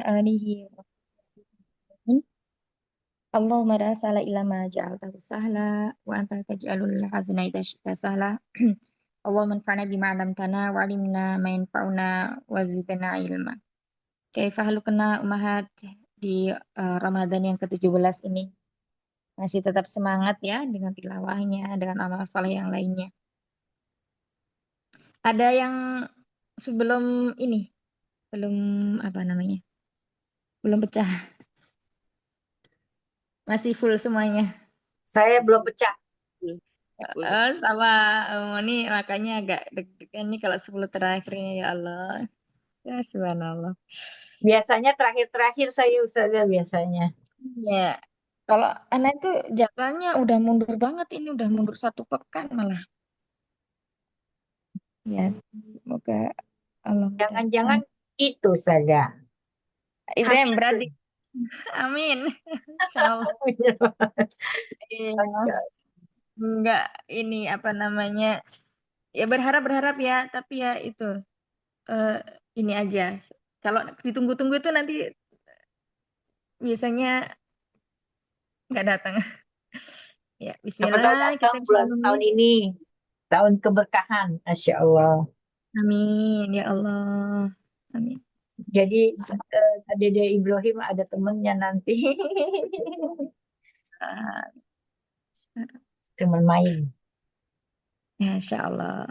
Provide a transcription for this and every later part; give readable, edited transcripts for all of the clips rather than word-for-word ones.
آله وصحبه. اللهم لا سهل إلا ما جعلته سهلا وأنت تجعل الحزن إذا شئت سهلا. اللهم انفعنا بما علمتنا وعلمنا ما ينفعنا وزدنا علما. Kaifa halukna umahat di Ramadan yang ke-17 ini. Masih tetap semangat ya dengan tilawahnya, dengan amal saleh yang lainnya. Ada yang sebelum ini, belum apa namanya, belum pecah, masih full semuanya. Saya belum pecah. Sama ini makanya agak deg-degan nih kalau 10 terakhirnya ya Allah. Ya subhanallah. Biasanya terakhir-terakhir saya Ustazah biasanya. Ya, kalau anak itu jadwalnya udah mundur banget ini, udah mundur 1 pekan malah. Ya, semoga Allah mudahkan. Jangan-jangan itu saja. Ibrahim Hamil. berarti, amin. Insya Allah. Iya, enggak ini apa namanya? Ya berharap-berharap ya, tapi ya itu eh, ini aja. Kalau ditunggu-tunggu itu nanti biasanya nggak datang. Ya, Siapa tahu Bismillah datang kita bisa bulan mulai. tahun ini. Tahun keberkahan. Masya Allah. Amin ya Allah. Amin. Jadi Dede Ibrahim ada temennya nanti. Ah, Teman main. ya, Insya Allah.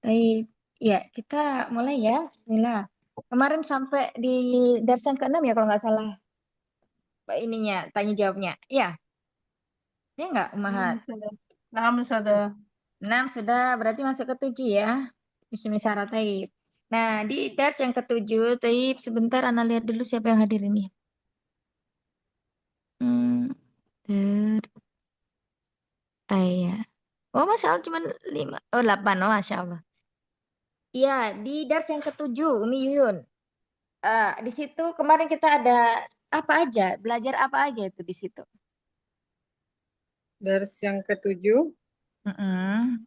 Baik, ya kita mulai ya. Bismillah. Kemarin sampai di darsan ke-6 ya kalau nggak salah ininya tanya jawabnya. Ya, ya nggak نعم Umahat. سادة. نعم سادة. 6 sudah berarti masuk ke 7 ya. Bismillah syarat taib. Nah, di dars yang ke-7, taib sebentar Ana lihat dulu siapa yang hadir ini. Hmm, iya. Oh, Masya Allah cuma 5. Oh, 8. Oh, Masya Allah. Iya, di dars yang ke-7, Umi Yuyun. Di situ kemarin kita ada apa aja, belajar apa aja itu di situ. Dars yang ketujuh Mm-mm.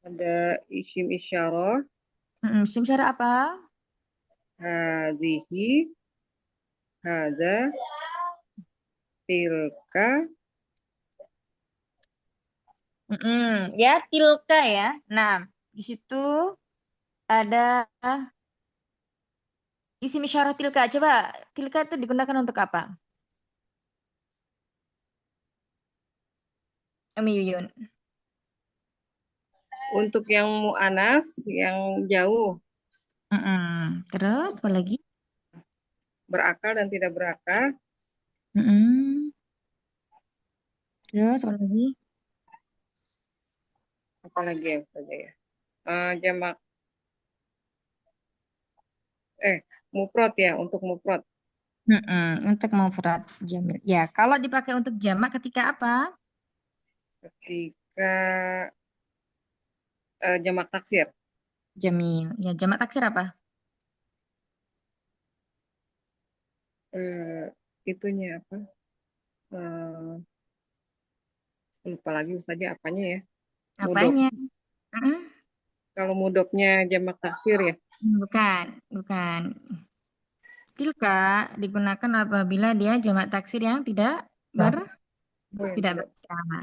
ada isim isyarah, Mm-mm. Simsyara apa? hadhihi, hada, tilka, Mm-mm. Ya, tilka ya. Nah, di situ ada isim isyarah tilka. Coba, tilka itu digunakan untuk apa? Umi Yuyun. untuk yang mu'anas, yang jauh, Mm-mm. Terus, apa lagi? berakal dan tidak berakal, Mm-mm. Terus, apa lagi? apalagi ya saja ya. Jamak, eh, mufrad ya, untuk mufrad. Mm-mm. Untuk mufrad jamil. Ya, kalau dipakai untuk jamak ketika apa? Ketika jamak taksir, Jamil. Ya, jamak taksir apa? eh, itunya apa? Eh, lupa lagi saja apanya ya. Mudop. Apanya? Mm-mm. Kalau mudopnya jamak taksir ya. Bukan, bukan. Tilka digunakan apabila dia jamak taksir yang ber Oh, yang tidak tidak. bersama.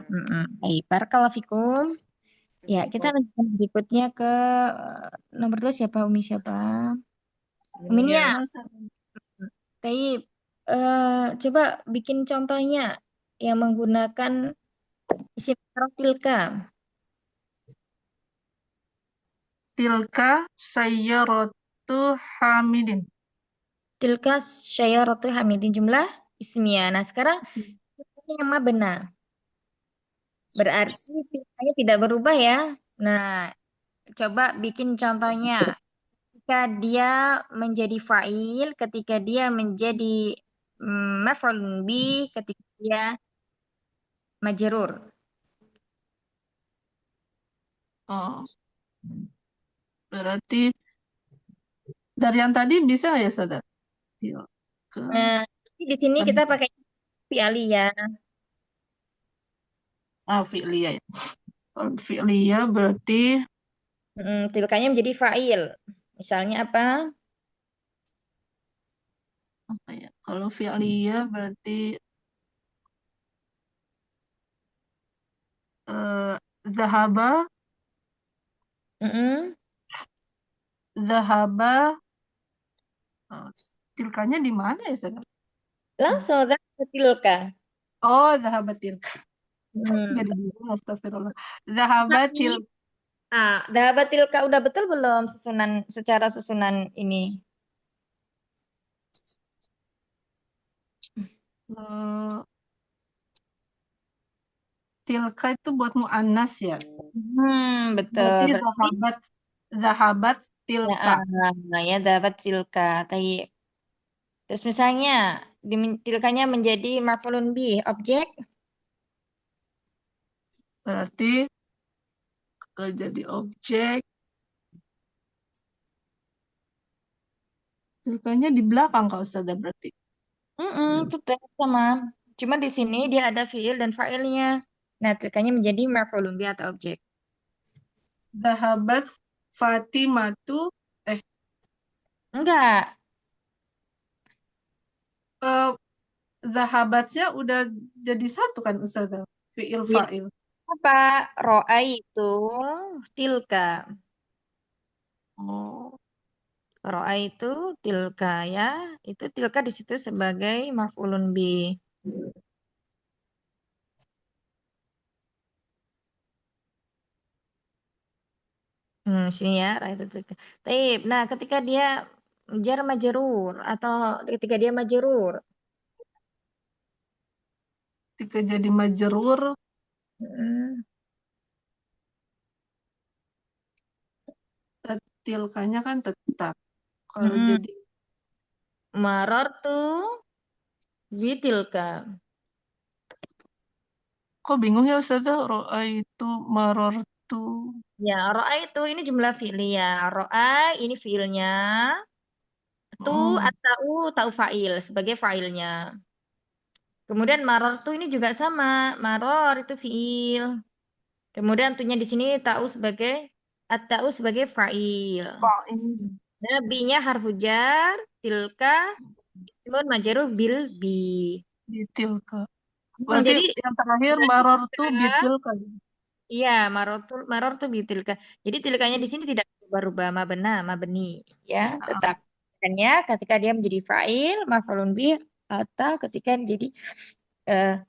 Baik, barakallahu fikum. Ya, kita lanjutkan berikutnya ke nomor 2 siapa Umi siapa? Umi Ininya Nia. Taib. Coba bikin contohnya yang menggunakan isim isyarah tilka. Tilka sayyaratu hamidin. Tilka syayaratu hamidin jumlah ismiyah. Nah, sekarang ini yang ma benar. Berarti tilkanya tidak berubah ya. Nah, coba bikin contohnya. Ketika dia menjadi fa'il, ketika dia menjadi maf'ulun bih, ketika dia majrur. Oh, berarti dari yang tadi bisa ya, Saudara? Tilka. Nah, di sini kita pakai fi'aliyah. Fi'liyah ya. Kalau fi'liyah berarti Tilkanya menjadi fa'il. Misalnya apa? Apa ya? Kalau fi'liyah berarti eh zahaba, Mm-mm. zahaba, eh, tilkanya di mana ya Ustazah? Langsung tilka. Oh, zahaba tilka. Hmm. Jadi bingung, astagfirullah. Zahaba Tapi, tilka. dahabat tilka udah betul belum susunan secara susunan ini? Eh, tilka itu buat mu'annas ya. Betul. Berarti Berarti zahabat ya, tilka. ya dapat tilka. Tapi terus misalnya tilkanya menjadi maf'ulun bih, objek. Berarti kalau jadi objek, tilkanya di belakang kalau Ustazah berarti. Betul sama. Cuma di sini dia ada fiil dan fa'ilnya. Nah, tilkanya menjadi maf'ulun bih atau objek. Zahabat Fatimatu, eh, Enggak. eh, zahabatnya udah jadi satu kan Ustazah? Fi'il Ya, fa'il. apa? Ro'a itu tilka. Oh, Ro'a itu tilka ya. Itu tilka di situ sebagai maf'ulun bih. Sini ya, ra itu tilka. Taib. Nah, ketika dia jar majrur atau ketika dia majrur. ketika jadi majrur, Mm, tilkanya kan tetap. Kalau mm-mm. jadi, Marartu bitilka. kok bingung ya Ustazah? Ro'a itu marortu. Ya, ro'a itu ini jumlah fi'liyah. Ro'a ini fi'ilnya. Tu Hmm, atau tahu fa'il sebagai fa'ilnya. Kemudian maror tu ini juga sama. Maror itu fi'il. Kemudian tunya di sini tahu sebagai atau sebagai fa'il. fa'il Nabinya harfu jar, tilka, timun majeru bil bi. di tilka. Berarti Jadi yang terakhir nah, marortu tilka, bitilka. iya maror tu bi tilka. Jadi tilkanya di sini tidak berubah mabena, mabeni, ya tetap. Hanya ketika dia menjadi fa'il, maf'ulun bi atau ketika menjadi eh,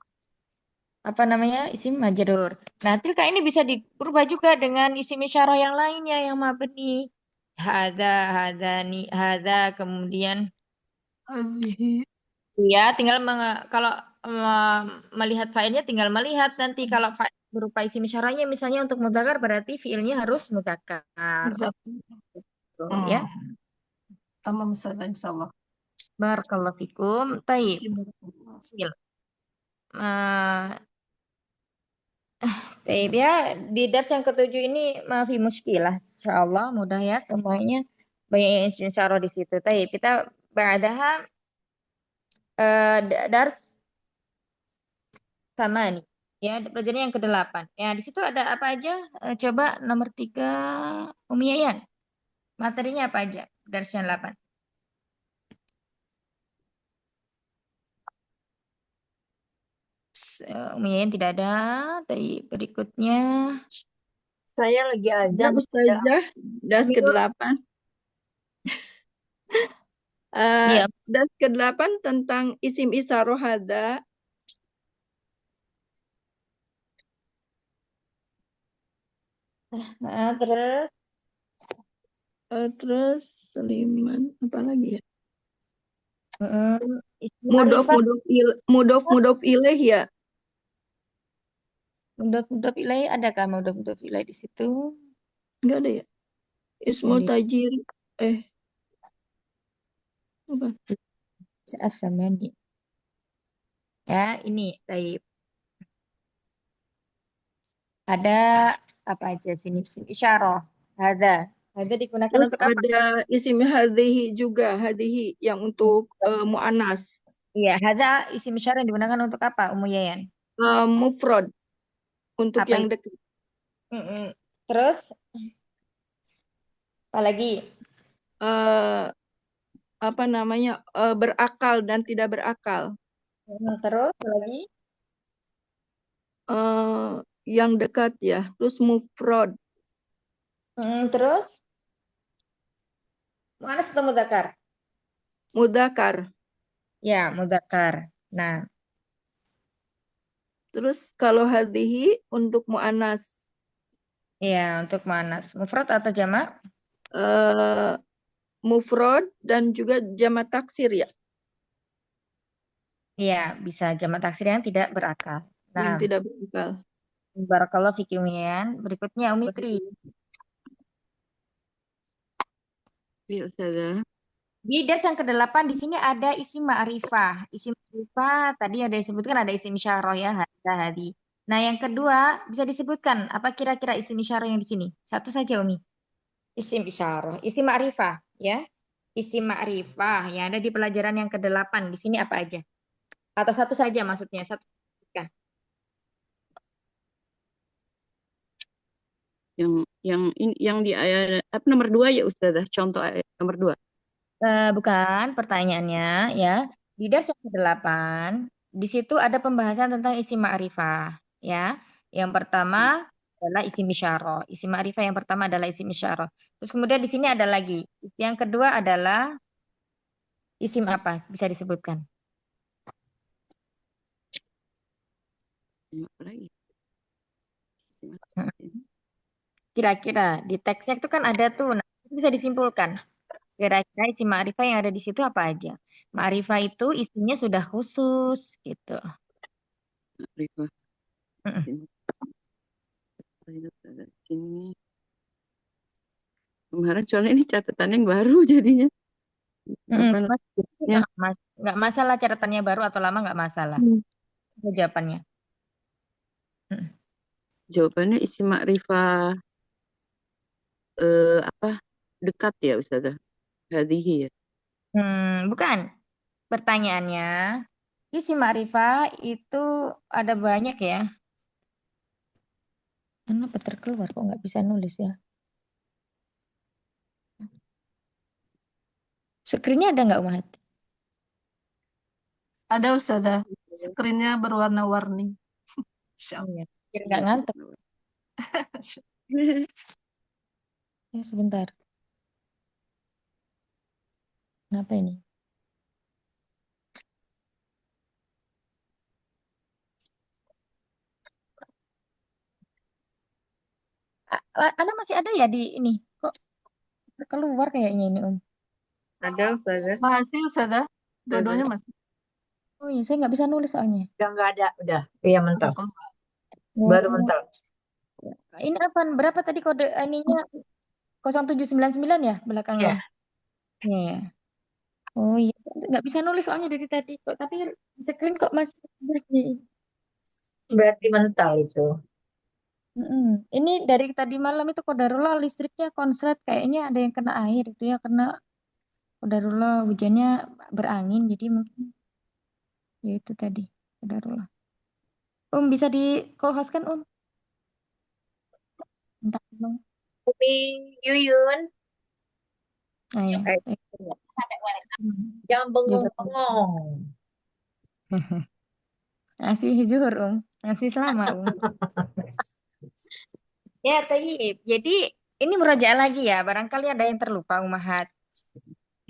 apa namanya isim majrur. Nah, tilka ini bisa diubah juga dengan isim isyarah yang lainnya yang mabni. Hadza, hadzani, hadza, kemudian Hazihi. ya tinggal kalau melihat failnya tinggal melihat nanti kalau fa'il berupa isim isyarahnya misalnya untuk mudzakkar berarti fiilnya harus mudzakkar. Zat. Gitu, ya. Hmm. Tamam Ustazah, insyaallah. Barakallahu fikum. Taib. Barakallah. Sil. Eh, Taib ya, di dars yang ketujuh ini maafi muskilah. Insyaallah mudah ya semuanya. Banyak yang insyaallah di situ. Taib kita ba'daha dars tamani. Ya, pelajaran yang kedelapan. Ya, di situ ada apa aja? Coba nomor tiga, Umi Yayan. Materinya apa aja? Dars yang 8. Umi Yayan tidak ada. Tadi berikutnya. Saya lagi Ada azan. Ustazah, das Mio. ke-8. Ya, Das ke-8 tentang isim isaroh hada. terus Terus Seliman, apa lagi ya? isim Mudof, ma'rifat. mudof ilaih ya. Mudhof ilaih adakah mudhof ilaih di situ? Enggak ada ya? Ismu Jadi tajir. Eh, bukan. as-samani. Ya, ini taib. Ada apa aja sini? Isim isyarah. Ada. Ada digunakan Terus untuk apa? ada isim hadhihi juga, hadhihi yang untuk mu'anas. Iya, ada isim isyarah yang digunakan untuk apa, Ummu Yayan? Mufrad untuk Apa yang itu? dekat. Mm-mm. Terus apa lagi? Eh, apa namanya berakal dan tidak berakal. Terus lagi? Yang dekat ya. Terus mufrad, Terus muannas atau mudzakkar? mudzakkar. Ya, mudzakkar. Nah, Terus kalau hadhihi untuk muannas, ya untuk muannas mufrad atau jamak? eh mufrad dan juga jamak taksir ya, Iya, bisa jamak taksir yang tidak berakal. Nah, yang tidak berakal. barakallahu fiki Umian. Berikutnya Umi Tri. Ya, Ustazah. Di dars yang ke-8 di sini ada isim ma'rifah. Isim ma'rifah tadi ada disebutkan ada isim isyarah ya, hadza hadi. Nah, yang kedua bisa disebutkan apa kira-kira isim isyarah yang di sini? Satu saja Umi. Isim isyarah, isim ma'rifah ya. Isim ma'rifah yang ada di pelajaran yang ke-8 di sini apa aja? Atau satu saja maksudnya, satu. Kan? Yang di ayat apa nomor 2 ya Ustazah, contoh ayat nomor 2. Bukan pertanyaannya ya. Di dars yang ke-8 di situ ada pembahasan tentang isim ma'rifah ya. Yang pertama adalah isim isyarah. Isim ma'rifah yang pertama adalah isim isyarah. Terus kemudian di sini ada lagi. Yang kedua adalah isim apa? Bisa disebutkan. Apa lagi? Kira-kira di teksnya itu kan ada tuh. Nah, itu bisa disimpulkan. Kira-kira isim ma'rifah yang ada di situ apa aja? Ma'rifah itu isimnya sudah khusus gitu. Rifah. Mm-mm. Sini. Kemarin soalnya ini catatan yang baru jadinya. Mm-mm. Apa namanya? Nggak masalah catatannya baru atau lama nggak masalah. Itu jawabannya. Mm. Jawabannya isi makrifah apa dekat ya Ustazah. Hadihi ya. Bukan. Pertanyaannya, isim ma'rifah itu ada banyak ya. Kenapa terkeluar kok nggak bisa nulis ya? Screennya ada nggak Umat? Ada Ustazah. Screennya berwarna-warni. Oh, Insya iya. Biar nggak ngantuk. Ya sebentar. Kenapa ini? Anda masih ada ya di ini? Kok keluar kayaknya ini Om? Ada Ustazah. Masih Ustazah. Dua-duanya masih. Oh iya, saya nggak bisa nulis soalnya. Udah nggak ada, udah. Iya Udah mentok. keluar. Baru Oh, mentok. ini apa? Berapa tadi kode ininya? 0799 ya belakangnya Ya, Om? Iya ya. Oh iya, nggak bisa nulis soalnya dari tadi. Kok tapi screen kok masih berdiri. berarti mental itu. Mm-mm. Ini dari tadi malam itu kodarullah listriknya konslet kayaknya ada yang kena air itu ya kena kodarullah hujannya berangin jadi mungkin ya itu tadi kodarullah. Bisa di co-host kan Entah dong. Umi Yuyun, Nah ya. eh, Eh, jangan Jazakallah. bengong-bengong. Ngasih zuhur ngasih selama ya tadi jadi ini merajaah lagi ya barangkali ada yang terlupa Umahat.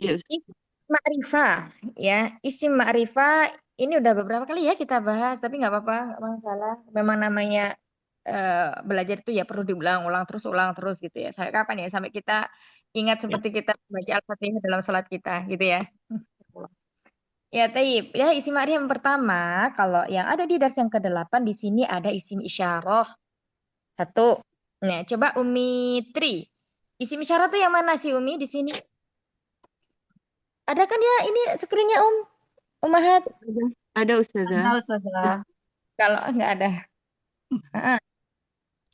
Ya, Isim ma'rifah ya, isim ma'rifah ini udah beberapa kali ya kita bahas, tapi nggak apa-apa, nggak masalah. Memang namanya belajar itu ya perlu diulang-ulang terus, ulang terus gitu ya. Sampai kapan ya? Sampai kita ingat seperti kita baca Al-Fatihah dalam salat kita gitu ya. Ya, taib. Ya, isim ma'rifah yang pertama, kalau yang ada di dars yang ke-8 di sini ada isim isyarah. Satu. Nah, coba Umi Tri. Isim isyarah tuh yang mana sih Umi di sini? Ada kan ya ini screennya Umahat? ada Ustazah. Ada Ustazah. Kalau nggak ada. Heeh.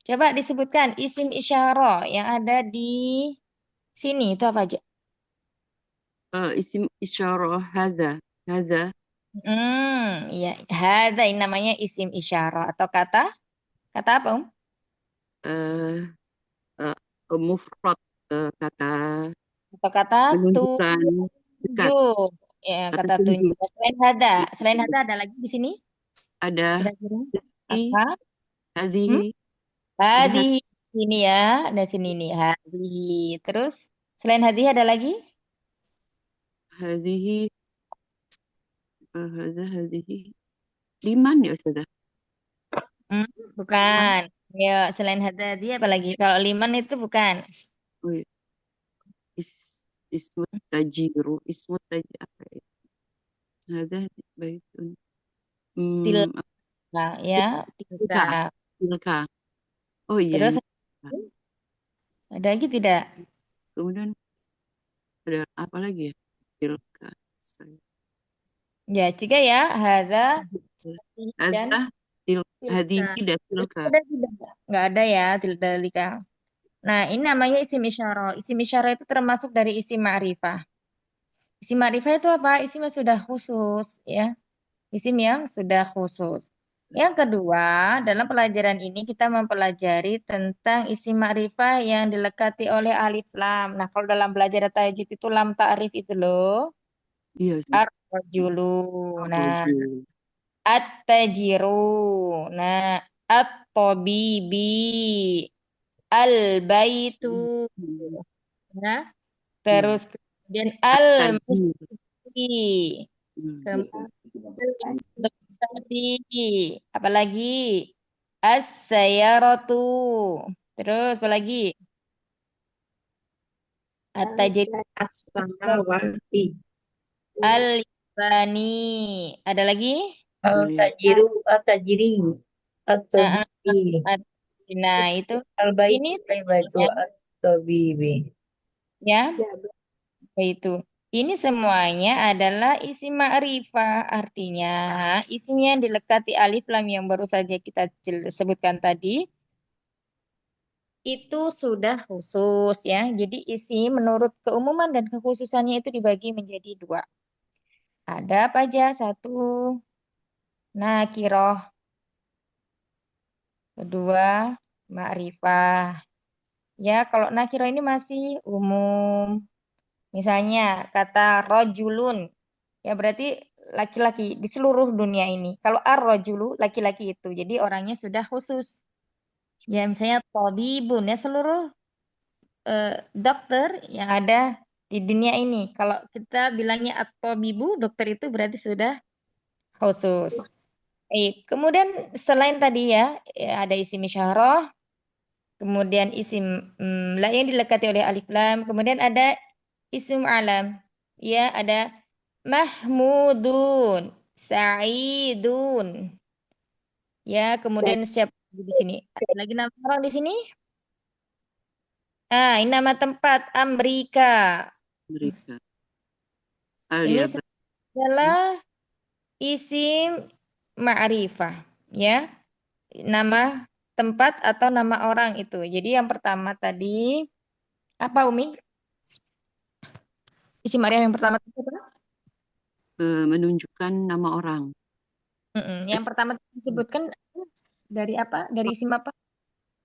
Coba disebutkan isim isyarah yang ada di sini itu apa aja? Isim isyarah hadza Iya. Ada ini namanya isim isyarah atau kata kata apa eh mufrad, kata Atau kata tu menunjukkan. dekat tunjuk. Ya, atau kata tunjuk. tunjuk. Selain hada ada lagi di sini? Ada Kira-kira di apa? Hmm? hadhihi, ada Hadi. Ini ya, ada sini nih. Hadi. Terus, selain hadi ada lagi? hadhihi, hadhihi. Liman ya sudah. Hmm, Liman. bukan. Ya, selain hadi apa lagi? Kalau liman itu bukan. Oh, iya. Is, ismut taji apa ya? Ada baitun. Hmm, Tilka, ya. Tilka. tilka, tilka. Oh iya Terus, nih. ada lagi tidak? Kemudian ada apa lagi ya? Tilka. Ya, tiga ya. Hada dan Ada tilka. hadihi dan tilka. Ada tidak? Nggak ada ya, tilka. Nah, ini namanya isim isyarah. Isim isyarah itu termasuk dari isim ma'rifah. Isim ma'rifah itu apa? Isim yang sudah khusus, ya. Isim yang sudah khusus. Yang kedua, dalam pelajaran ini kita mempelajari tentang isim ma'rifah yang dilekati oleh alif lam. Nah, kalau dalam belajar tajwid itu lam ta'rif itu loh. Iya sudah. Ar-rajulu. Nah, Rojul. at-tajiru. Nah, at-tabibi. Al-baitu. Nah, Ya. terus kemudian At-tajir. al-masjid. Hmm. Kemudian tadi apalagi as-sayaratu. Terus apalagi at-tajrid As-samawati. al-bani. Ada lagi? Ya. Al-tajiru, at-tajiri, Nah, at-tabibi. nah, itu ini Al-baitu, al-baitu, semuanya at-tabibi. ya itu. Ini semuanya adalah isim ma'rifah, artinya isimnya yang dilekati alif lam yang baru saja kita sebutkan tadi itu sudah khusus ya. Jadi isi menurut keumuman dan kekhususannya itu dibagi menjadi dua. Ada apa aja? Satu, nakiroh. Kedua, ma'rifah. Ya, kalau nakiroh ini masih umum. Misalnya kata rojulun. Ya berarti laki-laki di seluruh dunia ini. Kalau ar-rojulu, laki-laki itu. Jadi orangnya sudah khusus. Ya misalnya tobibun ya seluruh dokter yang ada di dunia ini. Kalau kita bilangnya atau bibu, dokter itu berarti sudah khusus. Kemudian selain tadi ya, ada isim isyarah, kemudian isim la yang dilekati oleh alif lam, kemudian ada isim alam. Ya, ada mahmudun, sa'idun. Ya, kemudian siapa lagi di sini? Ada lagi nama orang di sini? Ah, ini nama tempat Amerika. Mereka. Ini Al-Yaban. adalah isim ma'rifah, ya. Nama tempat atau nama orang itu. Jadi yang pertama tadi apa Umi? Isim ma'rifah yang pertama tadi apa? Menunjukkan nama orang. Yang pertama disebutkan dari apa? Dari isim apa?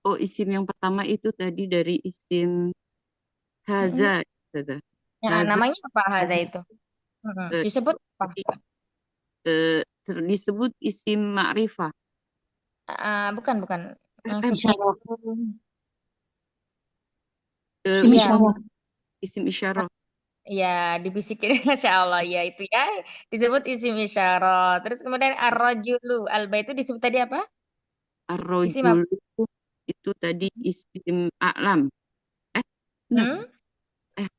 Oh, isim yang pertama itu tadi dari isim Mm-mm. haza. Haza. Nah, Haza, namanya apa ada itu? eh, Disebut apa? jadi, disebut isim ma'rifah. Bukan. Eh, Maksudnya eh, Isim iya, isyarah. isim isyarah. ya dibisikin Masya Allah ya itu ya disebut isim isyarah. Terus kemudian ar-rajulu alba itu disebut tadi apa? Isim Ar-rojul apa? itu tadi isim a'lam. Eh, benar. Hmm?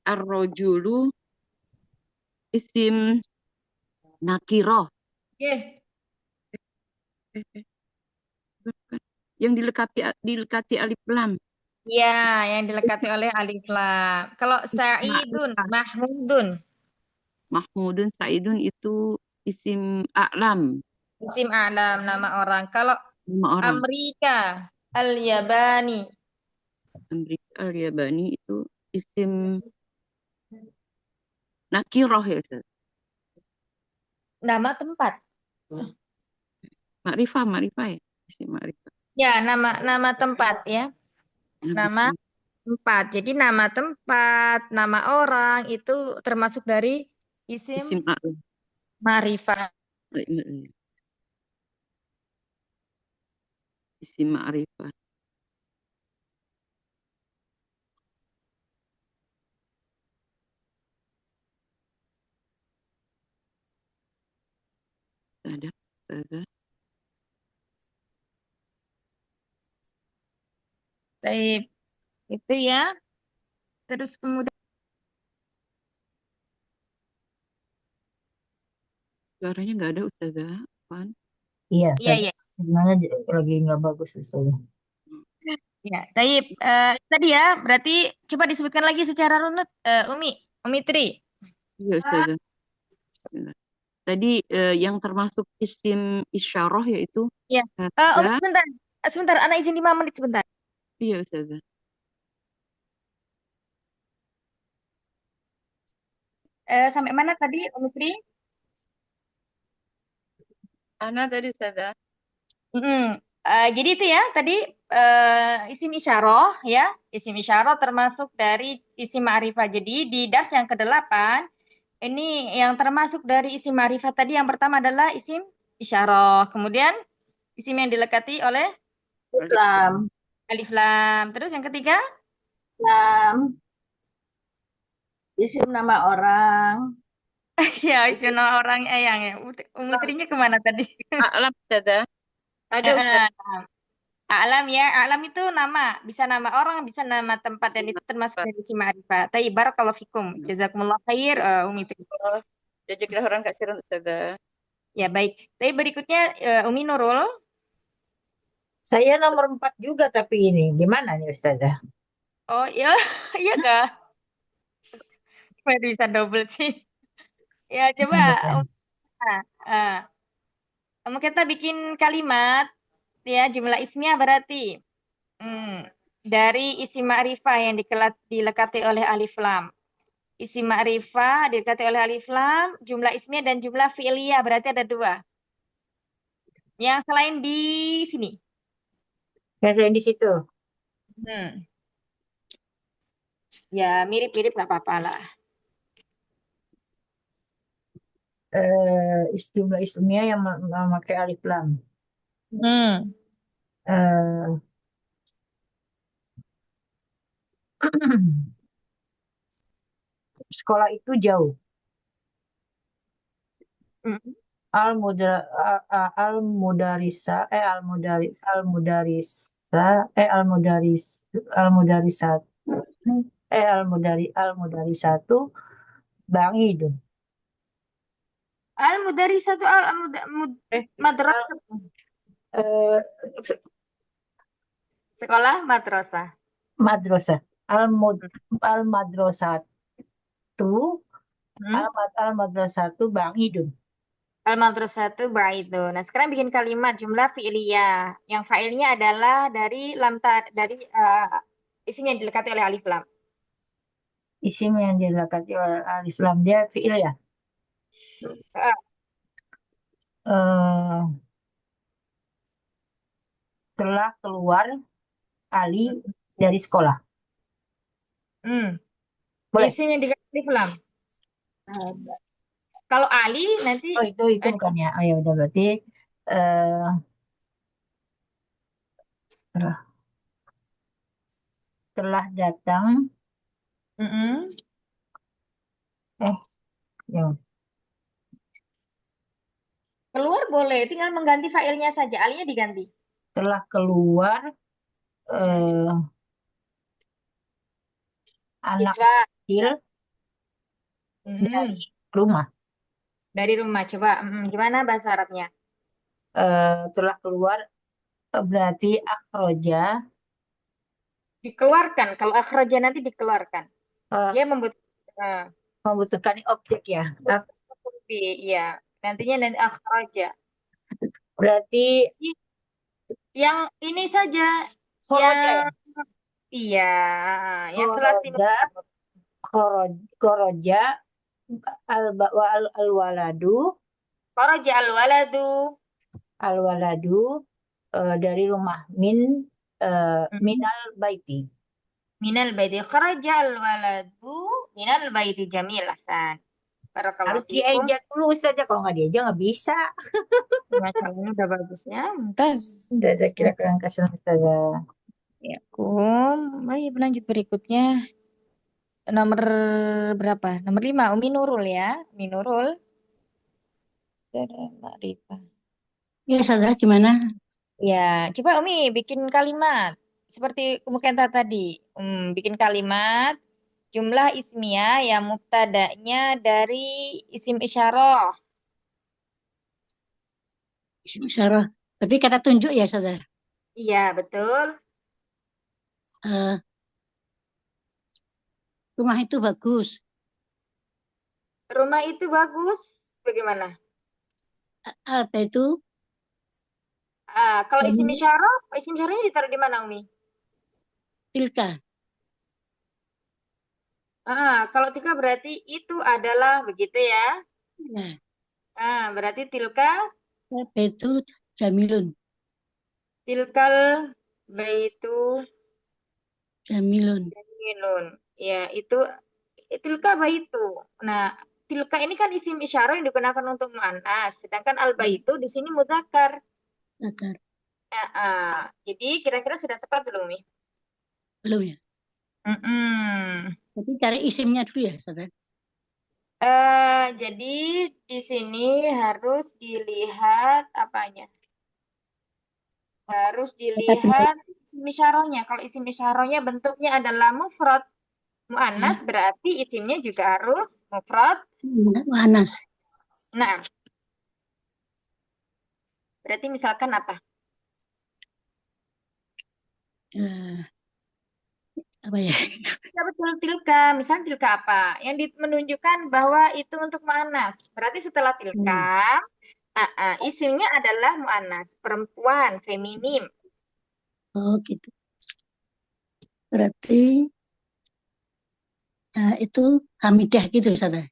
Ar-rojulu isim nakiroh. Oke. Eh, eh, bukan. Yang dilekati alif lam. Ya, yang dilekati oleh alif lam. Kalau Isim Sa'idun, ma'rifah. Mahmudun, Mahmudun Saidun itu isim a'lam. isim alam nama orang. Kalau Nama orang. Amerika, Al-Yabani, Amrika al-Yabani itu isim nakiroh ya Ustaz. nama tempat. Ma'rifah ya. Isim ma'rifah. Ya, nama nama tempat ya. Nama Nama tempat. Jadi nama tempat, nama orang itu termasuk dari Isim Isim ma'rifah. isim ma'rifah. Ada, ada. Baik, itu ya. Terus kemudian Suaranya nggak ada Ustazah. Apaan? Iya, iya saya iya. sebenarnya lagi nggak bagus itu. Ya, baik. Tadi ya, berarti coba disebutkan lagi secara runut, Umi Tri. Iya Ustazah. Sebentar. Tadi yang termasuk isim isyarah yaitu Ya. Umi hadza. sebentar. Sebentar, anak izin 5 menit sebentar. Iya Ustazah. Sampai mana tadi, Umi Tri? Ana tadi Ustazah. Mm-mm. Jadi itu ya tadi isim isyarah ya, isim isyarah termasuk dari isim ma'rifah. Jadi di dars yang ke-8 ini yang termasuk dari isim ma'rifah tadi yang pertama adalah isim isyarah. Kemudian isim yang dilekati oleh Islam, alif lam. Terus yang ketiga Islam, isim nama orang, ya isim isim nama orang yang ya. Umi Trinya kemana tadi? Alam Ustazah. Ada Ustazah. Eh, Alam ya, alam itu nama, bisa nama orang, bisa nama tempat dan itu termasuk dari isim ma'rifah. Tapi barakallahu fikum. Jazakumullah khair, Umi Tri. Jazakallah khairan katsiran Ustazah. Ya baik. Tapi berikutnya Umi Nurul. saya nomor 4 juga tapi ini gimana nih Ustazah? Oh iya, iya kak. Kok bisa double sih? Ya coba, uh, kita bikin kalimat ya jumlah ismiyah berarti dari isim ma'rifah yang dilekati oleh alif lam. Isim ma'rifah dilekati oleh alif lam, jumlah ismiyah dan jumlah fi'liyah berarti ada dua. Yang selain di sini. Saya di situ. Hmm. Ya mirip-mirip nggak apa-apa lah. Jumlah ismnya yang memakai alif lam. Hmm. Eh, sekolah itu jauh. Hmm. Al muda al mudarisa al mudaris al mudarisat al mudarisatu bangidun. Al mudarisatu al Eh, al, madrasah. eh, Sekolah madrasah. madrasah al madrasatu Hmm. al madrasatu bangidun. Al madrasatu baidu. Nah, sekarang bikin kalimat jumlah fi'liyah. Yang fa'ilnya adalah dari dari isim yang dilekati oleh alif lam. Isim yang dilekati oleh alif lam dia fiil ya. Eh, Eh, telah keluar Ali dari sekolah. hmm. Boleh? Isim yang dilekati alif lam. Kalau Ali nanti Oh itu bukan ya. Oh ya udah berarti eh telah telah datang mm-mm. eh ya Keluar boleh, tinggal mengganti fa'ilnya saja. Alinya diganti. telah keluar eh anak Siswa. kecil dari Mm-mm. rumah. Dari rumah. Coba, gimana bahasa Arabnya? Telah keluar berarti akhroja Dikeluarkan. Kalau akhraja nanti dikeluarkan. eh, Dia membutuhkan. membutuhkan objek ya. Iya, nantinya nanti akhraja. Berarti Yang ini saja, khoroja ya. yang iya, yang setelah Khoroja khoroja al waladu kharaja al waladu al-waladu dari rumah minal baiti. minal baiti kharaja al waladu minal baiti jamil Hasan. Barakallahu Harus fikum. dieja dulu Ustazah. Kalau nggak dieja nggak bisa. Masalahnya udah bagusnya. Mumtaz. Ustazah kira kurang kasih Ustazah. Ya, kum. Baik, lanjut berikutnya. Nomor berapa? Nomor 5, Umi Nurul ya. Umi Nurul. Ma'rifah. Ya, Ustazah gimana? Ya, coba Umi bikin kalimat. Seperti Mukenta tadi. Bikin kalimat. Jumlah ismiyah yang mubtada'nya dari isim isyarah. Isim isyarah. Berarti kata tunjuk ya, Ustazah? Iya, betul. Eh, rumah itu bagus. Rumah itu bagus. Bagaimana? Apa itu? Kalau Kamu isim isyarahnya ditaruh di mana, Umi? tilka. Kalau tilka berarti itu adalah begitu ya. Ya, Berarti tilka, apa itu jamilun. tilkal baitu Jamilun. jamilun. Ya, tilka baitu. Nah, tilka ini kan isim isyarah yang digunakan untuk muannas, sedangkan al baitu di sini mudzakkar. Akar. Jadi kira-kira sudah tepat belum nih? Belum ya? Mm-mm. Tapi cari isimnya dulu ya, Ustazah. Jadi di sini harus dilihat apanya? Harus Kata dilihat isim isyarahnya. Kalau isim isyarahnya bentuknya adalah mufrad muannas, dua. berarti isimnya juga harus mufrad. Wanas. Nah, berarti misalkan apa? Eh, apa ya? Ya betul tilka. Misal tilka apa? Yang menunjukkan bahwa itu untuk muannas. Berarti setelah tilka, Hmm. isimnya adalah muannas, perempuan, feminim. Oh gitu. Berarti itu Hamidah gitu, Ustazah.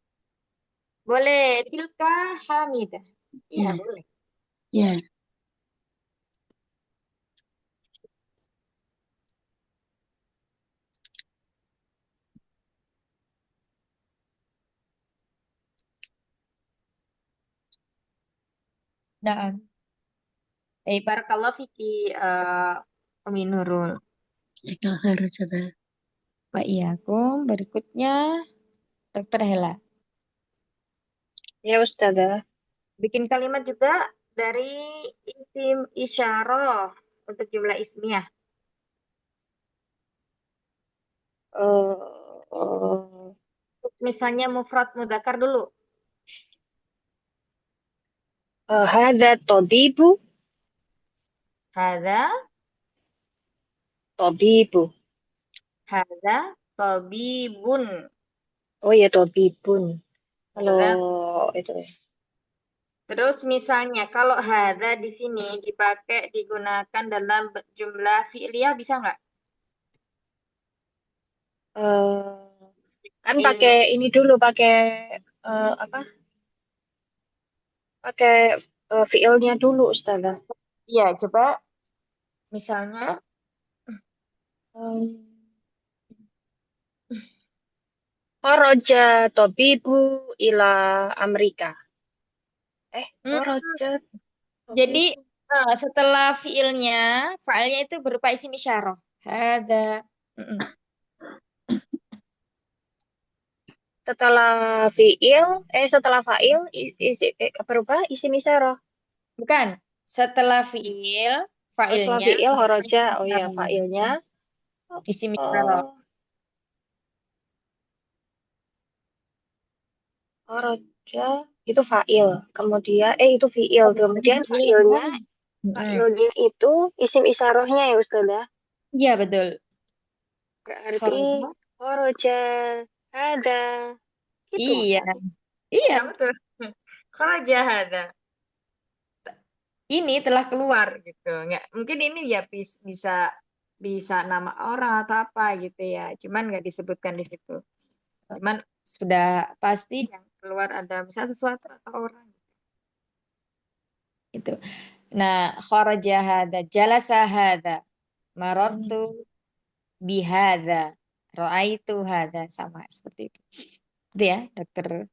Boleh tilka hamidah. Iya, Ya, boleh. ya. Nah, barakallahu fiki Umi Nurul. Ya, kalau harus, Ustazah. Wa iyyakum. Berikutnya Dokter Hela. Ya Ustazah. Bikin kalimat juga dari isim isyarah untuk jumlah ismiyah. Eh, eh, Misalnya mufrad mudzakkar dulu. Hadza tabibu, Hadza, tabibu. hadza tabibun. Oh ya tabibun. Kalau Hadza. itu ya. Terus misalnya kalau hadza di sini dipakai digunakan dalam jumlah fi'liyah bisa nggak? Eh, kan pakai Fi'ilnya. ini dulu pakai apa? Pakai fiilnya dulu Ustazah. Iya, coba misalnya. Um, Kharaja tabibu ila Amerika. Hmm, Kharaja Jadi tabibu. setelah failnya itu berupa isim isyarah. Hadza. Mm-mm. Setelah fiil, setelah fa'il, berubah isim isyarah. Bukan. Setelah Oh, setelah failnya fiil berupa horoja, isim oh iya isyarah. fa'ilnya. Isim isyarah. Oh, horoja itu fa'il. Kemudian, itu fiil. Kemudian fa'ilnya, Mm-mm. fa'ilnya itu isim isyarahnya ya Ustaz ya. Iya, betul. Berarti Kharaja. horoja, ada. Gitu Iya. maksudnya. Iya, betul. Kharaja hadza. Ini telah keluar gitu. Nggak, mungkin ini ya bisa bisa nama orang atau apa gitu ya. Cuman nggak disebutkan di situ. Cuman sudah pasti yang keluar ada misalnya sesuatu atau orang itu. Nah, kharaja hadza, jalasa hadza, marartu bihadza, ra'aitu hadza, sama seperti itu. Itu ya, dokter.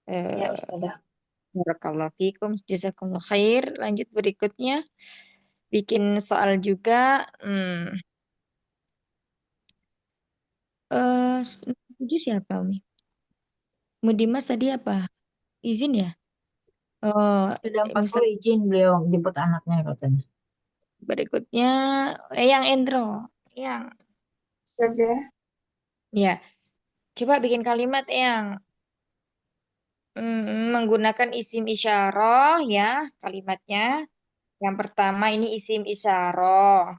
Ya, Eh, Ustazah. Barakallahu fikum, jazakumullah khair. Lanjut berikutnya, bikin soal juga. Eh, 7 siapa, Umi? Mudimas tadi apa? Izin ya? Oh, Sudah Mustaq 40 izin beliau jemput anaknya katanya. berikutnya, yang Endro. Yang, Ustazah. ya, coba bikin kalimat yang menggunakan isim isyarah ya, kalimatnya. Yang pertama ini isim isyarah.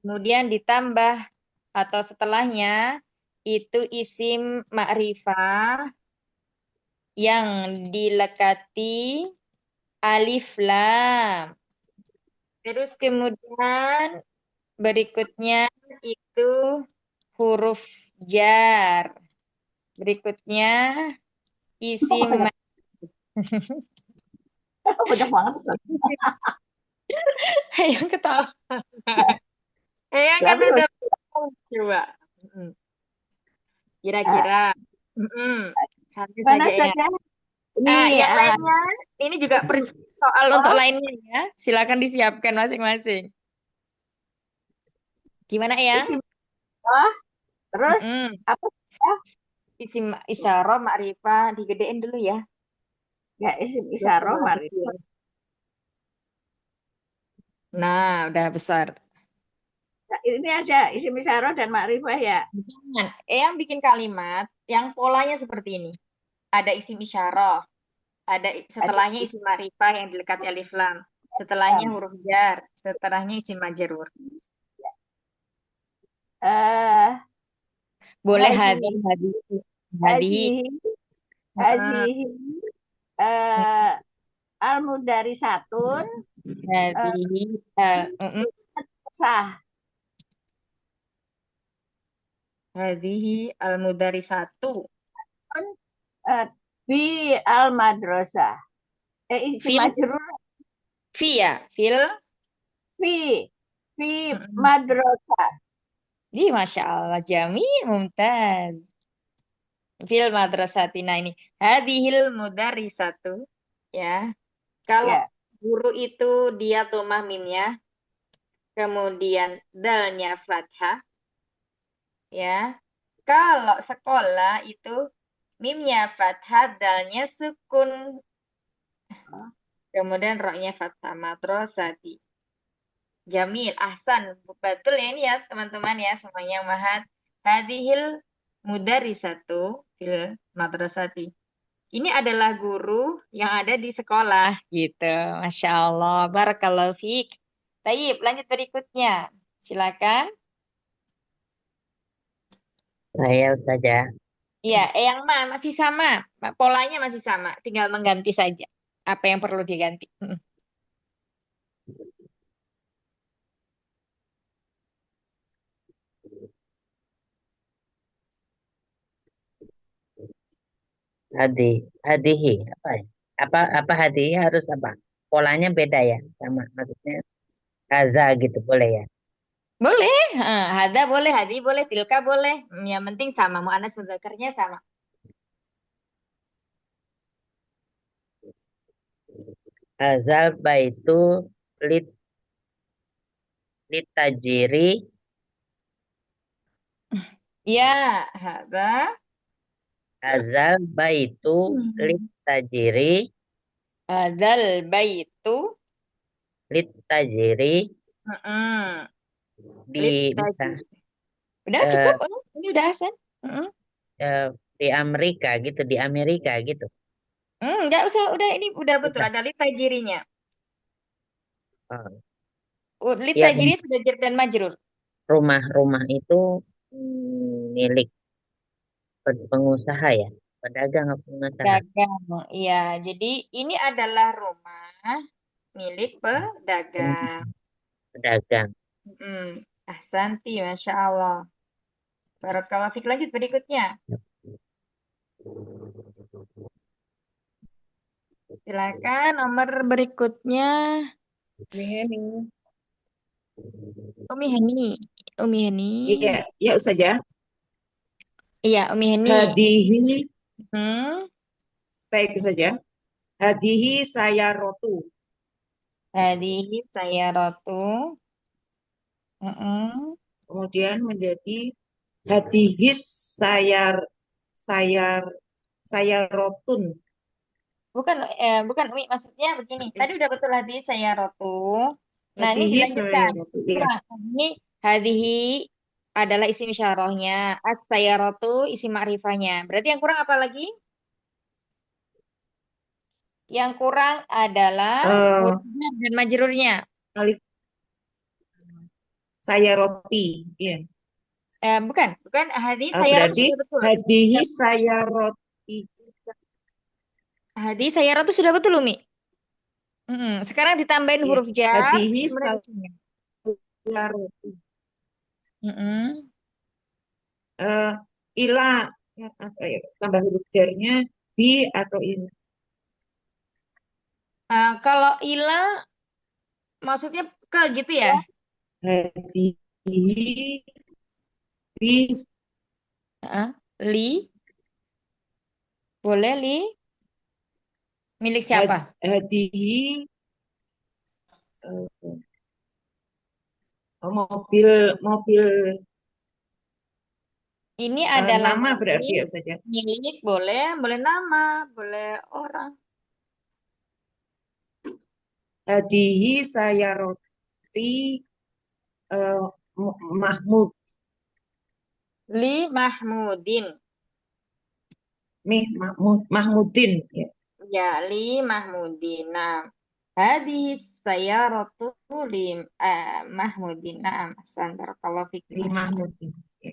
Kemudian ditambah atau setelahnya itu isim ma'rifah yang dilekati alif lam. Terus kemudian berikutnya itu huruf jar. Berikutnya isim Banyak, banyak banget Ustaz. yang ketawa. Yang kan Tapi udah coba. Mm, eh, Kira-kira. Santai mana saja ya. saja ini Yang lainnya, ini juga soal untuk oh, lainnya ya. Silakan disiapkan masing-masing. Gimana ya? isim oh, terus Mm-mm. apa ya? Isim isyarah, makrifah, digedein dulu ya. Ya isim Terus isyarah tambah mari. kecil. Nah, udah besar. Nah, ini aja isim isyarah dan makrifah ya. Jangan. Yang bikin kalimat, yang polanya seperti ini. Ada isim isyarah, ada Ada setelahnya isim makrifah yang dilekati alif lam. Setelahnya isim huruf jar, setelahnya isim majrur. eh Boleh haji hadir, hadir, hadir. haji haji eh al mudarisatun eh Hadir, sah Hadihi al-mudarisatu. eh, bi al madrasah isim Fil, majrur ya, fil. fi fi Mm-mm. madrasah Masya Allah, Jamil, Mumtaz. Fil madrasatina ini. Hadihil mudarisatu. Ya, kalau ya guru itu dia tummah mimnya, kemudian dalnya fathah, ya. Kalau sekolah itu mimnya fathah, dalnya sukun, kemudian roknya fathah madrasati. Jamil, ahsan. Betul ya ini ya teman-teman ya semuanya mahat. Hadihil mudarisatu fil madrasati. Ini adalah guru yang ada di sekolah gitu. Masya Allah. Barakallahu fiik. Tayyib, lanjut berikutnya. Silakan. saya saja Iya, yang mana masih sama. Polanya masih sama. Tinggal mengganti saja. Apa yang perlu diganti. hadi hadihi apa ya apa hadihi harus apa polanya beda ya sama maksudnya kaza gitu boleh ya. Boleh. Hada boleh, hadi boleh, tilka boleh. Yang penting sama. Mu'anas mudzakarnya sama. Hazal baitu lit litajiri. Ya, hada. Hazal baitu litajiri Hadzal baitu. litajiri Mm-mm. di Littaji. bisa Udah eh, cukup? Ini udah Hasan. Mm-mm. eh, di Amerika gitu di Amerika gitu. Nggak usah, udah ini udah betul Bisa. ada litajirinya. Oh, iya Litajiri sudah jar dan majrur. rumah-rumah itu milik pengusaha ya pedagang apa pengusaha Dagang. Iya, jadi ini adalah rumah milik pedagang. pedagang. Ahsanti, Masya Allah. Barakallahu fiik. Lanjut berikutnya. Silakan nomor berikutnya. Umi Heni. Umi Hani. Umi Hani. Iya, ya Ustazah. Iya, Umi Hani. Hadihi Hmm. baik saja. Hadihi sayarotu. Hadihi sayaratu. Mm-mm. Kemudian menjadi hadihis sayar sayarotun. Bukan Umi, maksudnya begini. Tadi udah betul hadis sayaratu. Nah, ini Hadihis dilanjutkan. sayarotu. Ya. Kurang. Ini hadihi adalah isim isyarahnya. As-sayaratu isim ma'rifahnya. Berarti yang kurang apa lagi? Yang kurang adalah Eh, huruf jar dan majrurnya. alif sayaroti. Ya. Bukan hadis sayaratu Berarti sudah betul. hadihi sayaroti. Hadis sayaratu sudah betul Umi. Sekarang ditambahin Ya. huruf jar, Hadihi kemudian isimnya. sayaroti. Mm-mm. Eh, ila apa ya? Tambah huruf jarnya bi atau in. Kalau ila maksudnya ke gitu ya? Hadihi bi Heeh. Li, boleh li, milik siapa? hadihi eh, mobil mobil Ini adalah nama berarti ya saja. milik, boleh, boleh nama, boleh orang. Hadihi sayaroti eh, Mahmud Li Mahmudin. Mahmudin ya. Ya, li Mahmudin. Nah, hadis sayaratu li Mahmudin. Nah, kalau fikir Di Masya Allah. Mahmudin. Ya.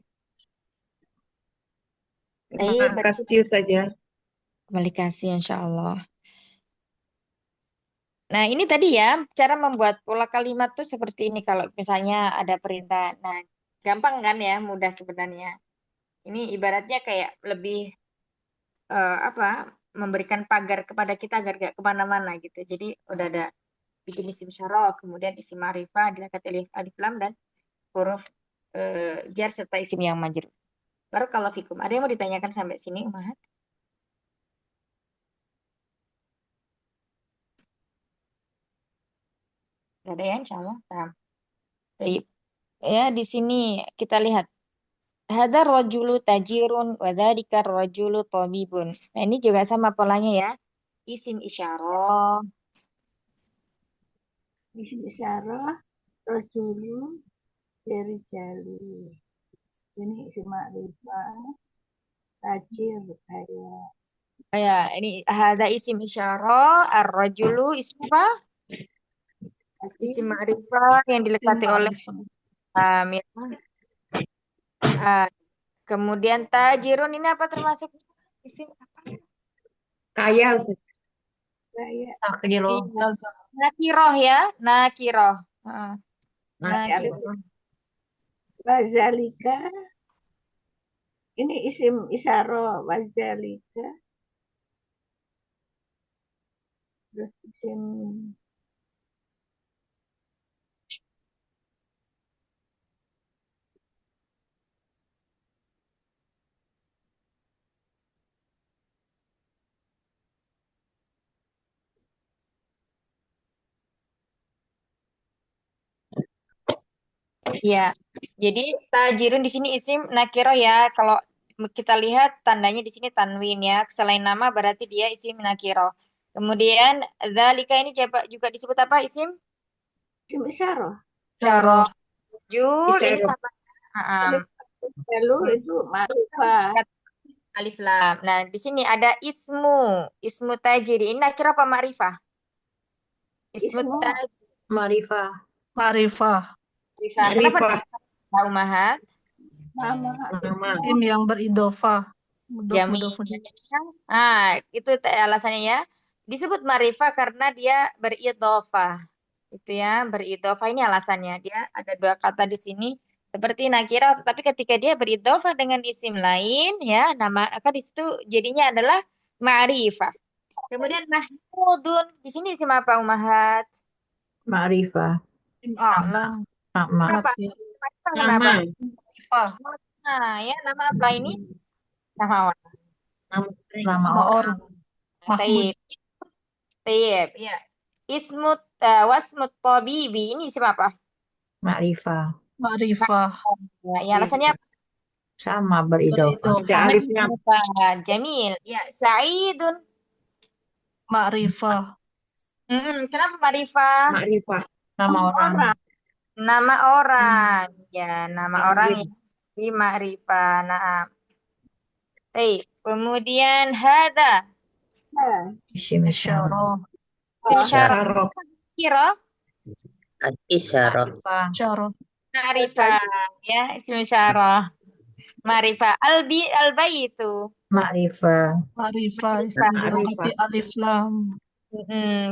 Terima Baik, berarti kasih saja. kembali kasih Insya Allah. Nah, ini tadi ya, cara membuat pola kalimat tuh seperti ini. Kalau misalnya ada perintah. Nah, gampang kan ya, mudah sebenarnya. Ini ibaratnya kayak lebih apa memberikan pagar kepada kita agar gak kemana-mana gitu. Jadi udah ada bikin isim syarah, kemudian isim ma'rifah, dilengkapi alif lam dan huruf jar serta isim yang majrur. Baru kalau fikum. Ada yang mau ditanyakan sampai sini, Umahat? Gak ada ya, insya Allah. Nah, baik. Ya, di sini kita lihat. Hadar rajulu tajirun wa dzalika rajulu tabibun. Nah, ini juga sama polanya ya. Isim isyarah. Isim isyarah, rojulu, dari jali. Ini isim ma'rifah, tajir, kaya. Ya, ini ada isim isyarah, ar-rajulu isim apa? Isim Tajir, ma'rifah yang Isim dilekati oleh ma'rifah. ya. Ah, kemudian tajirun ini apa termasuk isim apa? Kaya Ustaz. kaya. Takdiroh. Iya. Dagang. Nakiroh ya, nakiroh. Ah, Nah, nakiroh. Wazalika, ini isim isyarah, wazalika. Terus isim Ya, jadi tajirun di sini isim nakiroh ya. Kalau kita lihat tandanya di sini tanwin ya. Selain nama berarti dia isim nakiroh. Kemudian dzalika ini juga disebut apa isim? isim isyarah. Syarah. Syarah. Jul ini Isyarah. sama Alif lalu itu ma'rifah. alif lam. Nah, di sini ada ismu tajir. Ini nakirah apa ma'rifah? Ismu Ismu tajir. Marifah. Ma'rifah. Kenapa Ma'rifah. Mbak Umahat? nama Nama. Isim yang beridofah. Mudof, Jami. mudof, mudof. Itu alasannya ya. Disebut ma'rifah karena dia beridofah. Itu ya, beridofah ini alasannya. Dia ada dua kata di sini seperti nakirah, tetapi ketika dia beridofah dengan isim lain, ya, nama maka di situ jadinya adalah ma'rifah. Kemudian mahmudun, di sini isim apa Umahat? Marifah. Isim a'lam. Sama. Kenapa? Nakir. Kenapa? Nama. Ma'rifah. Nah, ya nama apa ini? Nama apa? Nama. Nama Nama orang. orang. Mahmud. Taib. Taib, ya. Wasmut tabibi. Ini siapa apa? Ma'rifah. Ma'rifah. Ya, alasannya apa? Sama beridofah. Ada alif lam. Jamil. Ya, Sa'idun. Ma'rifah. Kenapa Marifah? Ma'rifah. Nama orang. Nama orang. Ya, nama orang Ta'rif. yang di Ma'rifah. Nah, kemudian hada. Isim isyarah. Isyarah. Isyarah. Syaraf. Kira. Isyarah. Isyarah. Ma'rifah. Ya, isim isyarah. Ma'rifah. Al-baitu. Ma'rifah. Ma'rifah. Isim Ma'rifah. berarti alif lam.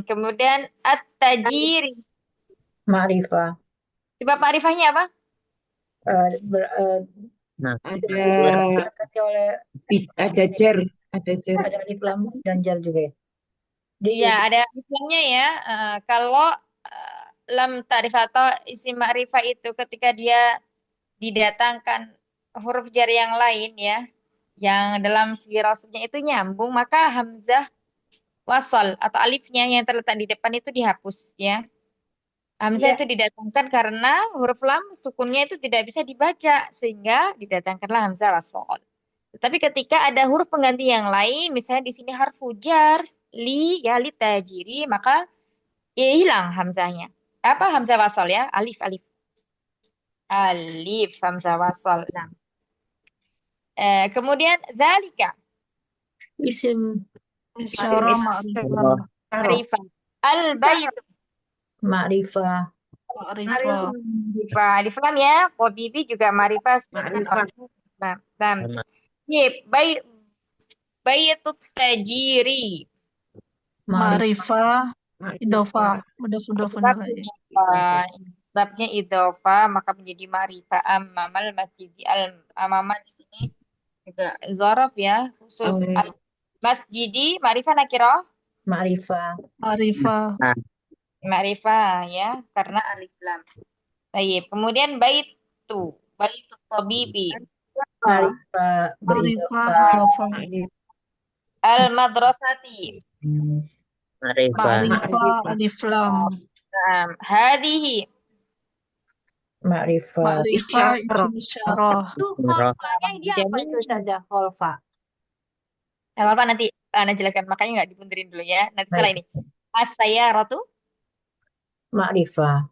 Kemudian at-tajiri. Ma'rifah. Sebab ma'rifahnya apa? Nah, Didekati oleh Ada jar. Ada jar. ada alif lam dan jar juga ya. Iya, ada islamnya ya. Kalau lam ta'rif atau isim ma'rifah itu ketika dia didatangkan huruf jar yang lain ya, yang dalam segi rasulnya itu nyambung, maka hamzah wasal atau alifnya yang terletak di depan itu dihapus ya. Hamzah itu didatangkan karena huruf lam sukunnya itu tidak bisa dibaca sehingga didatangkanlah hamzah wasal. Tapi ketika ada huruf pengganti yang lain, misalnya di sini harfu jar, li tajiri, maka ya hilang hamzahnya. Apa hamzah wasal ya? Alif, alif. Alif, hamzah wasal. Nah. Kemudian zalika. Isim Isyarah ma'rifah. Ma'rifah. Al-bait. ma'rifah. Ma'rifah. Ma'rifah. Alif lam ya. Bibi juga ma'rifah. Ma'rifah. Nah, baitut tajiri. Ma'rifah. Idofah. Mudaf ilaih. Babnya idofah maka menjadi ma'rifah amamal masjidi amama di sini juga zorof ya khusus al masjidi ma'rifah nakirah Ma'rifah. Ma'rifah. ma'rifah ya karena alif lam. Baik, kemudian baitu tabibi Ma'rifah Ma'rifah. beridofah. Idofah. al madrasati Ma'rifah. Ma'rifah. Alif lam. hadihi Ma'rifah. Ma'rifah. Isim isyarah. Itu kholfanya dia apa itu saja kholfa? apa nanti Ana jelaskan makanya nggak dipunterin dulu ya nanti setelah Baik. ini as-sayyaratu Ma'rifah.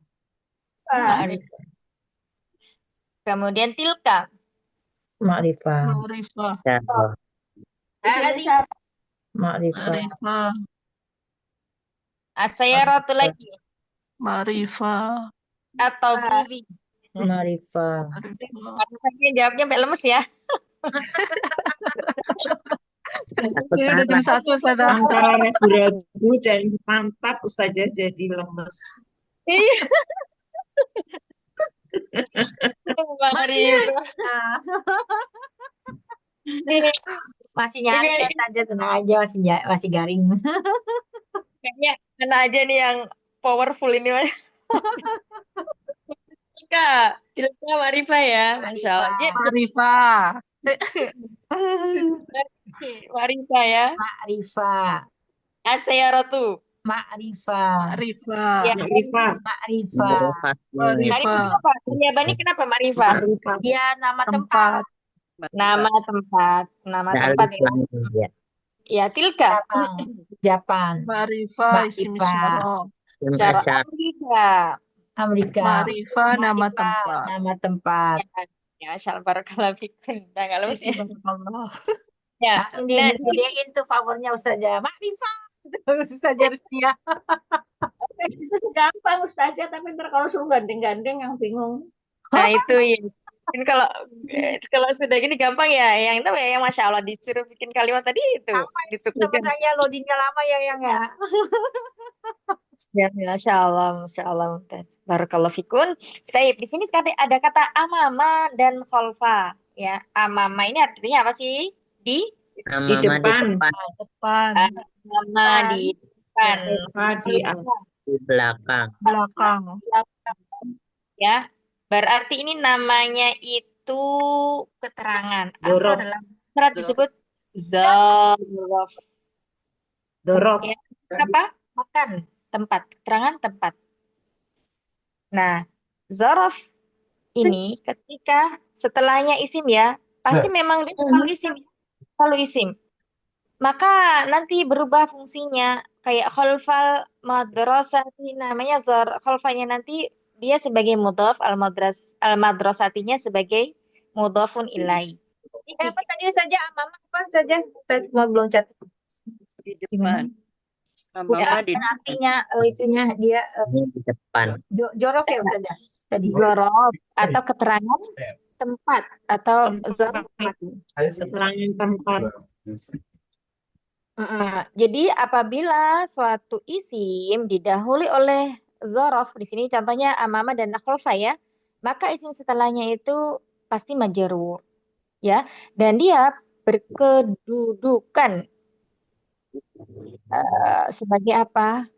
kemudian tilka Ma'rifah. Ma'rifah. Isyarah. Ma'rifah. Ma'rifah. as-sayyaratu lagi Ma'rifah. atau bibi Ma'rifah. Ma'rifah. jawabnya sampai lemes ya. Aku Ini udah salah. jam 1 Ustazah. Antara ragu-ragu dan mantap Ustazah jadi lemes. Iya. Ma'rifah. Masih nyari saja, tenang aja, masih garing. Kayaknya Ana aja nih yang powerful ini Mas. Tilka Ma'rifah ya, Masya Allah. Ma'rifah. Ma'rifah ya. Ma'rifah. As-sayyaratu. Ma'rifah. Ma'rifah. Ya. Ma'rifah. Ma'rifah. Ma'rifah. Kenapa? Jawabannya kenapa Ma'rifah? Ma'rifah. Dia nama tempat. Tempat. Nama tempat. Nama tempat ya. Ya. Ya, tilka. Japan. Ma'rifah. Isim isyarah. Cara Isyarah. Amerika. Amerika. Ma'rifah. Nama Ma'rifah, tempat. nama tempat. Ya, Masya Allah, barakallahu fikum. Udah nggak lemes ya. Subhanallah. Ya. Langsung Nah, digedein tuh favornya Ustazah. Ma'rifah. Ustazah Rustia. Itu gampang Ustazah, tapi ntar kalau suruh gandeng-gandeng yang bingung. nah itu ya. Kan kalau sudah gini gampang ya. Yang itu ya yang Masya Allah disuruh bikin kalimat tadi itu. Sama Ditutup. saya loadingnya lama ya yang ya. Ya, Masya Allah, Masya Allah. Mumtaz. Barakallahu fikun. Baik, di sini ada kata amama dan kholfa. Ya, amama ini artinya apa sih? Di Di depan. Depan. amama di depan. Kholfa Di belakang. Belakang. Ya, berarti ini namanya itu keterangan. Atau Zorof. dalam surat disebut zorof. Dorob. Ya, apa? Makan, tempat, keterangan tempat. Nah, zorof ini ketika setelahnya isim ya, pasti memang dia selalu isim, selalu isim. Maka nanti berubah fungsinya kayak khalfal madrasah namanya khalfanya nanti dia sebagai mudhaf al madrasatinya sebagai mudhafun ilai. Apa tadi saja Mama apa saja? Tadi mau belum catat. Di Gimana? depan. Mama di depan. Artinya itunya dia Ini di depan. jorok ya Ustazah tadi. Zorof atau keterangan tempat atau zorof. Keterangan tempat. Jadi apabila suatu isim didahului oleh zorof, di sini contohnya amama dan khalfa ya, maka isim setelahnya itu pasti majrur ya, dan dia berkedudukan sebagai apa?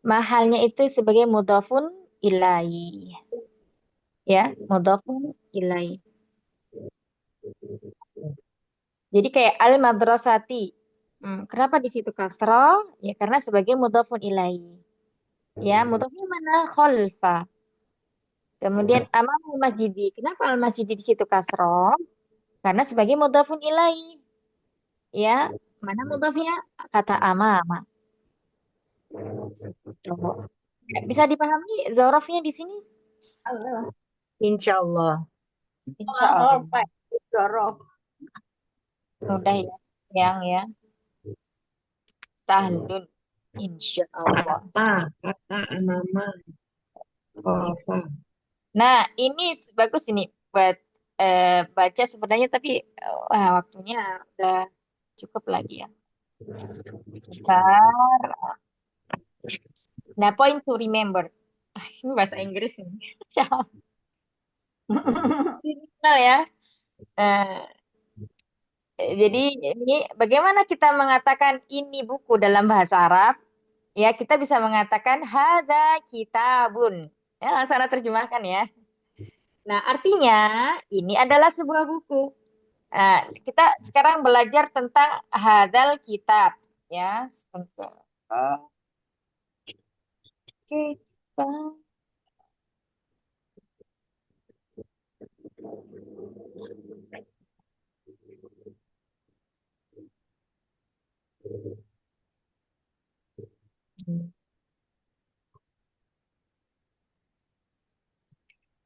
Mahalnya itu sebagai mudhafun ilai. Ya, mudhafun ilai. Jadi kayak al-madrasati. Kenapa di situ kasroh? Ya karena sebagai mudhafun ilai. Ya, mudhafnya mana? Khalfa. Kemudian amal masjidi. Kenapa al-masjidi di situ kasroh? Karena sebagai mudhafun ilai. Ya, mana mudhafnya? Kata amama. Tuh. Bisa dipahami zorofnya di sini? Insya Allah. Insya Allah. Zorof. Mudah ya, yang ya. Sahlun. Insya Allah. Kata amama. Khalfa. Nah, ini bagus ini buat baca sebenarnya, tapi waktunya udah cukup lagi ya. Bentar. Nah, point to remember. Ini bahasa Inggris ini. Minimal ya. Eh, jadi ini bagaimana kita mengatakan ini buku dalam bahasa Arab? Ya, kita bisa mengatakan hadza kitabun. Ya, langsung Anda terjemahkan ya. Nah, artinya ini adalah sebuah buku. Nah, kita sekarang belajar tentang hadal kitab ya. Sebentar. Kitab.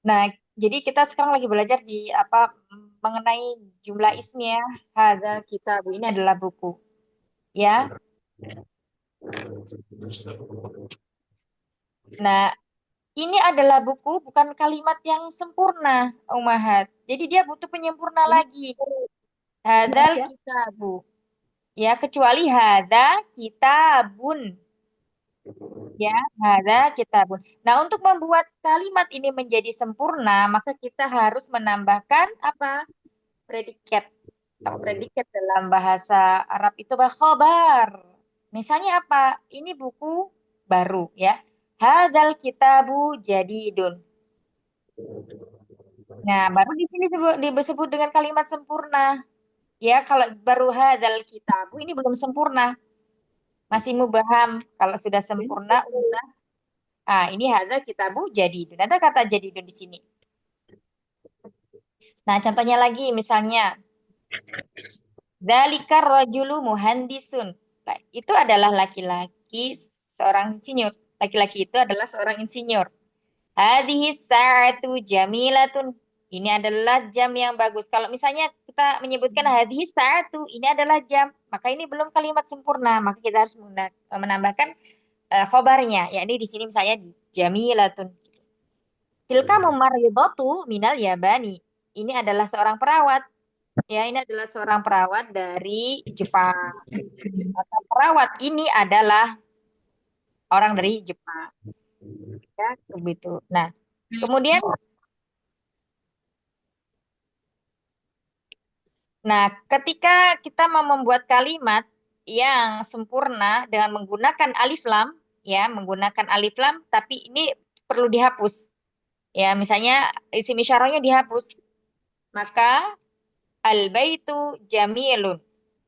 Nah, jadi kita sekarang lagi belajar di apa mengenai jumlah ismnya. Hadal kitab ini adalah buku. Ya. Nah, ini adalah buku bukan kalimat yang sempurna, Umahat. Jadi dia butuh penyempurna lagi. Hadal kitabu. Ya, kecuali hada kitabun. Ya, hada kitabun. Nah, untuk membuat kalimat ini menjadi sempurna, maka kita harus menambahkan apa? Predikat. Predikat dalam bahasa Arab itu khobar. Misalnya apa? Ini buku baru ya. Hadzal kitabu jadidun. Nah, baru di sini disebut dengan kalimat sempurna. Ya, kalau baru hadzal kitabu ini belum sempurna. Masih mubaham. Kalau sudah sempurna, udah. Ini hadzal kitabu jadidun. Ada kata jadidun di sini. Nah, contohnya lagi misalnya Dalikar rajulu muhandisun. Nah, itu adalah laki-laki seorang insinyur. Laki-laki itu adalah seorang insinyur. Hadhihi sa'atu jamilatun. Ini adalah jam yang bagus. Kalau misalnya kita menyebutkan hadhihi sa'atu, ini adalah jam, maka ini belum kalimat sempurna. Maka kita harus menambahkan khobarnya. Yakni di sini misalnya jamilatun. Tilka mumarridatu minal yabani. Ini adalah seorang perawat. Ya, ini adalah seorang perawat dari Jepang. Maka perawat ini adalah orang dari Jepang. Ya, begitu. Nah, kemudian, ketika kita mau membuat kalimat yang sempurna dengan menggunakan alif lam, ya, menggunakan alif lam, tapi ini perlu dihapus. Ya, misalnya isim isyarahnya dihapus. Maka al-baitu jamilun.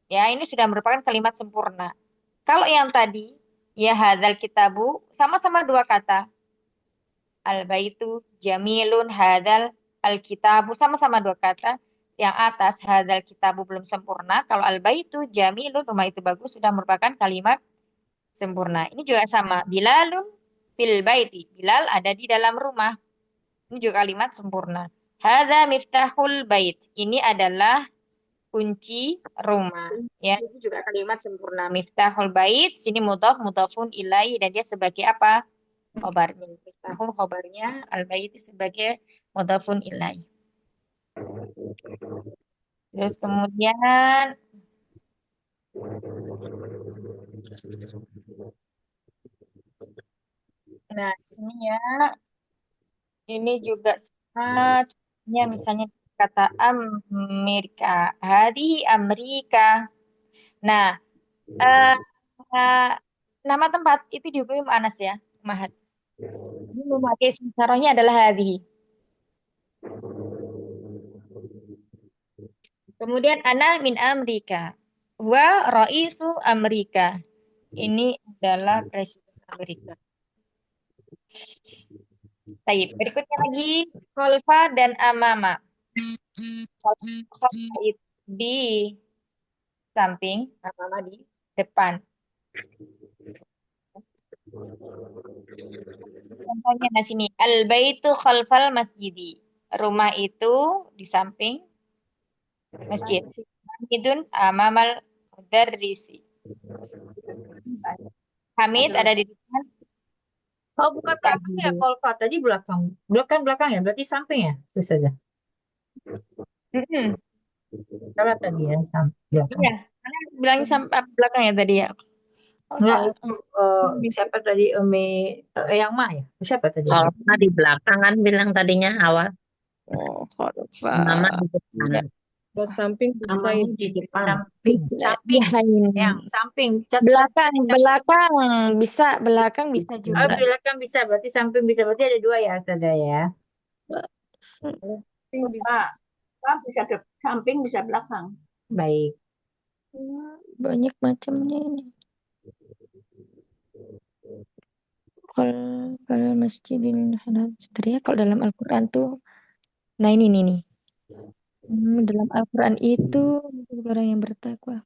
Ya, ini sudah merupakan kalimat sempurna. Kalau yang tadi, ya hadzal kitabu, sama-sama dua kata. Al-baitu, jamilun, hadzal, al-kitabu, sama-sama dua kata. Yang atas, hadzal kitabu belum sempurna. Kalau al-baitu, jamilun, rumah itu bagus, sudah merupakan kalimat sempurna. Ini juga sama. Bilalun fil baiti. Bilal ada di dalam rumah. Ini juga kalimat sempurna. Hadza miftahul bait. Ini adalah kunci rumah. Ya, ini juga kalimat sempurna. Miftahul bait, sini mudhaf, mudhafun ilai, dan dia sebagai apa? Khobarnya. Miftahul khobarnya, al bait sebagai mudhafun ilai. Terus kemudian, nah ini ya, ini juga sama. Contohnya misalnya kata Amerika. Hadihi Amerika. Nah, eh, eh, nama tempat itu dihukumi mu'annas ya. Mahat. Ini memakai sarohnya adalah hadihi. Kemudian ana min Amerika. Wa raisu Amerika. Ini adalah presiden Amerika. Baik, berikutnya lagi khalfa dan amama. Khalfa itu di samping, amama di depan. Contohnya di sini, al-baitu khalfal masjidi. Rumah itu di samping masjid. Hamidun amamal mudarrisi. Hamid ada di depan Oh, bukan Kak belakang ya, Guru. Kolfa. Tadi belakang. Belakang ya, berarti samping ya? Susah aja. Mm-mm. Salah tadi ya, belakang. Iya, karena bilangnya sampai belakang ya tadi ya. Oh, Enggak, salah. itu siapa tadi? Yang Ma ya? Siapa tadi? Kalau di belakang kan bilang tadinya awal. Oh, khalfa. Mama di depan. Ya, Bos samping Namanya di depan. Samping. Samping. Bismillahirrahmanirrahim. Yang samping. Catatan Belakang, samping. belakang bisa Oh, juga. belakang bisa, berarti samping bisa. Berarti ada dua ya, Ustazah ya. samping bisa. Bisa ke samping, bisa belakang. Baik. Banyak macamnya ini. Kalau masjidil haram. Sebentar ya, kalau dalam Al-Quran tuh. Nah ini nih. Dalam Al-Quran itu orang yang bertakwa.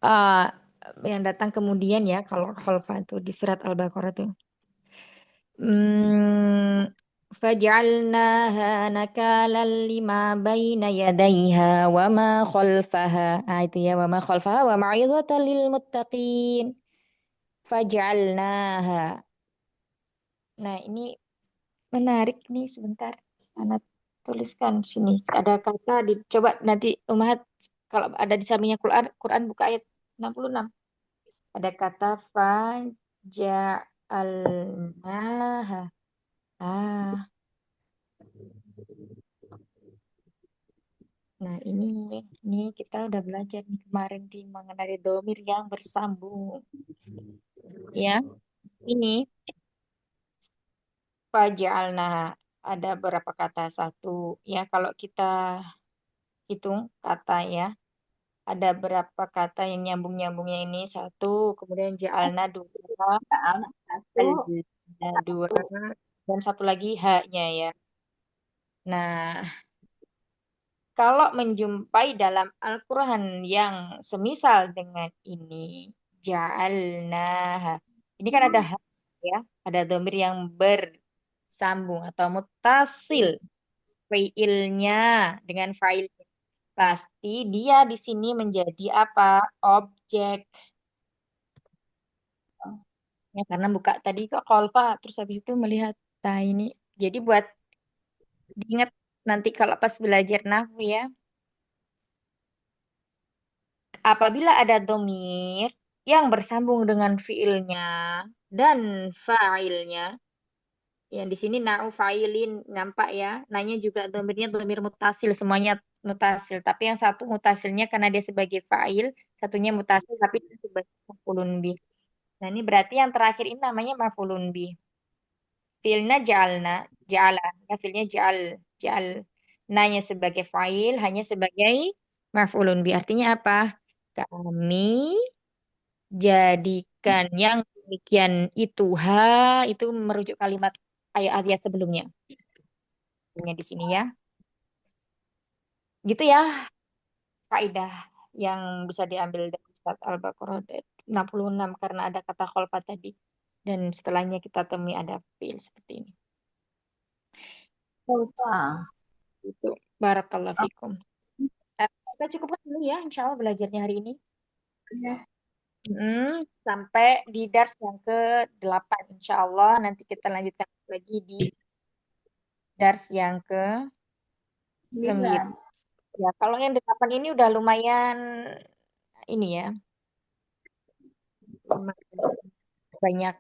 Ah, yang datang kemudian ya, kalau khalfa itu di surat Al-Baqarah tuh. Hmm, فجعلناها نكالا لما بين يديها وما خلفها. Ah, itu ya, وما خلفها وموعظة للمتقين. فجعلناها. Nah, ini menarik nih sebentar. Anak tuliskan sini. Ada kata coba nanti Umahat kalau ada di sampingnya Quran, Quran buka ayat 66. Ada kata faja'alnaha. Ah, nah ini kita udah belajar nih kemarin di mengenai domir yang bersambung. Ya, ini faja'alnaha. Ada berapa kata? Satu. Ya, kalau kita hitung kata ya. Ada berapa kata yang nyambung-nyambungnya ini? Satu, kemudian ja'alna dua, Satu. al-jannah dua, dan satu lagi haknya ya. Nah, kalau menjumpai dalam Al-Quran yang semisal dengan ini, ja'alnaha. Ini kan ada hak ya, ada domir yang bersambung atau mutasil. Fiilnya dengan fa'il. Pasti dia di sini menjadi apa? Objek. Ya, karena buka tadi kok kolfa, terus habis itu melihat. Nah, ini. Jadi buat diingat nanti kalau pas belajar nahwu ya. Apabila ada domir yang bersambung dengan fiilnya dan fa'ilnya, yang di sini na'u fa'ilin nampak ya. Nanya juga domirnya domir mutasil, semuanya mutasil. Tapi yang satu mutasilnya karena dia sebagai fa'il, satunya mutasil tapi dia sebagai maf'ulun bih. Nah, ini berarti yang terakhir ini namanya maf'ulun bih. Fiilnya ja'alna, ja'ala. Ya, fiilnya ja'al, ja'al. Nanya sebagai fa'il, hanya sebagai maf'ulun bih. Artinya apa? Kami Jadikan yang demikian itu itu merujuk kalimat ayat-ayat sebelumnya. Di sini ya. Gitu ya, kaidah yang bisa diambil dari surat Al-Baqarah 66 karena ada kata kholfa tadi. Dan setelahnya kita temui ada fiil seperti ini. Lupa. Itu barakallahu fikum. Kita cukupkan dulu ya, insya Allah belajarnya hari ini. Sampai di dars yang ke-8 insya Allah. Nanti kita lanjutkan lagi di dars yang ke-9. Ya, kalau yang 8 ini udah lumayan ini ya. Lumayan banyak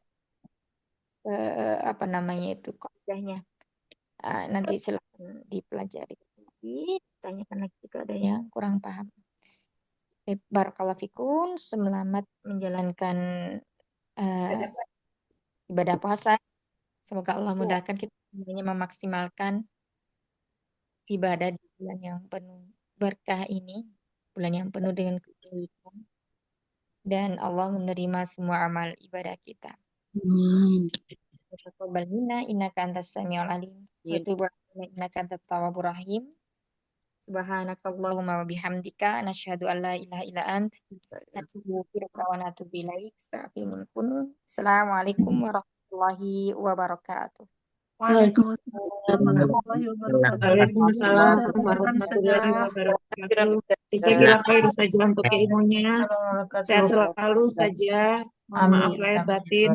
apa namanya itu kaidahnya. Nanti silakan dipelajari lagi, tanyakan lagi jika ada yang kurang paham. Barakallahu fikum, selamat menjalankan ibadah puasa. Semoga Allah mudahkan kita semuanya memaksimalkan ibadah di bulan yang penuh berkah ini, bulan yang penuh dengan kebaikan, dan Allah menerima semua amal ibadah kita. Taqabbal minna innaka antas samiul alim wa tub alaina innaka antat tawwabur rahim. Subhanakallahumma wa bihamdika nasyhadu an la ilaha illa ant nastaghfiruka wa natubu ilaik. Assalamualaikum warahmatullahi wabarakatuh. Waalaikumsalam warahmatullahi wabarakatuh. Waalaikumsalam Silakan warahmatullahi Ustazah. wabarakatuh. Jazakallah khair saja untuk keilmunya. Sehat selalu saja. Mohon maaf lahir batin.